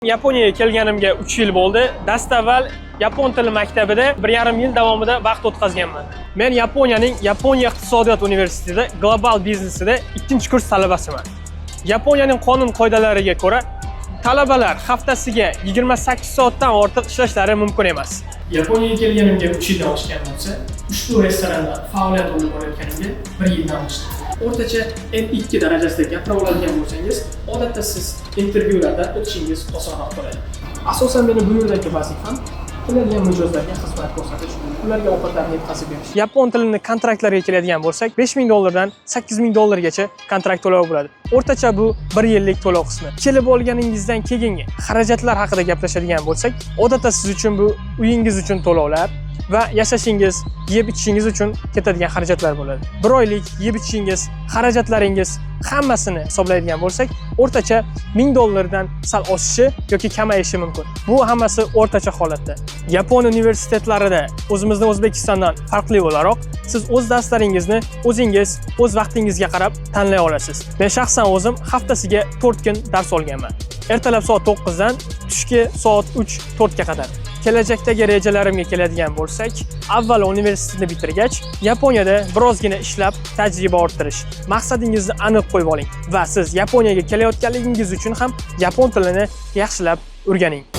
Yaponiyaga kelganimga 3 yil bo'ldi. Dastavval yapon tili maktabida 1,5 yil davomida vaqt o'tkazganman. Men Yaponiya iqtisodiyot universitetida global biznesida 2-kurs talabasiman. Yaponiyaning qonun qoidalariga ko'ra talabalar haftasiga 28 soatdan ortiq ishlashlari mumkin emas. Yaponiyaga kelganimga 3 yildan oshgan bo'lsa, ushbu restoranda faoliyat olib borayotganimga 1 yildan oshdi. O'rtacha N2 darajasida gapira oladigan bo'lsangiz, odatda siz intervyulardan o'tishingiz osonroq bo'ladi. Asosan meni bu yerdagi vazifam keladigan mijozlarga xizmat ko'rsatish, ularga ovqatlarni yetkazib berish. Yapon tilini kontraktlarga keladigan bo'lsak, $5,000 dan $8,000 gacha kontrakt to'lovi bo'ladi. O'rtacha bu 1 yillik to'lov qismi. Kelib olganingizdan keyingi xarajatlar haqida gaplashadigan bo'lsak, odatda siz uchun bu uyingiz uchun to'lovlar va yashashingiz, yeb-ichishingiz uchun ketadigan xarajatlar bo'ladi. 1 oylik yeb-ichishingiz, xarajatlaringiz hammasini hisoblaydigan bo'lsak, o'rtacha $1,000 dan sal oshishi yoki kamayishi mumkin. Bu hammasi o'rtacha holatda. Yapon universitetlarida o'zimizning O'zbekistondan farqli o'laroq, siz o'z darslaringizni o'zingiz, o'z vaqtingizga qarab tanlay olasiz. Men shaxsan o'zim haftasiga 4 kun dars olganman. Ertalab soat 9 dan tushki soat 3-4 ga qadar. Kelajakdagi rejalarimga keladigan bo'lsak, avval universitetni bitirgach, Yaponiyada birozgina ishlab tajriba orttirish. Maqsadingizni aniq qo'yib oling va siz Yaponiyaga kelayotganligingiz uchun ham yapon tilini yaxshilab o'rganing.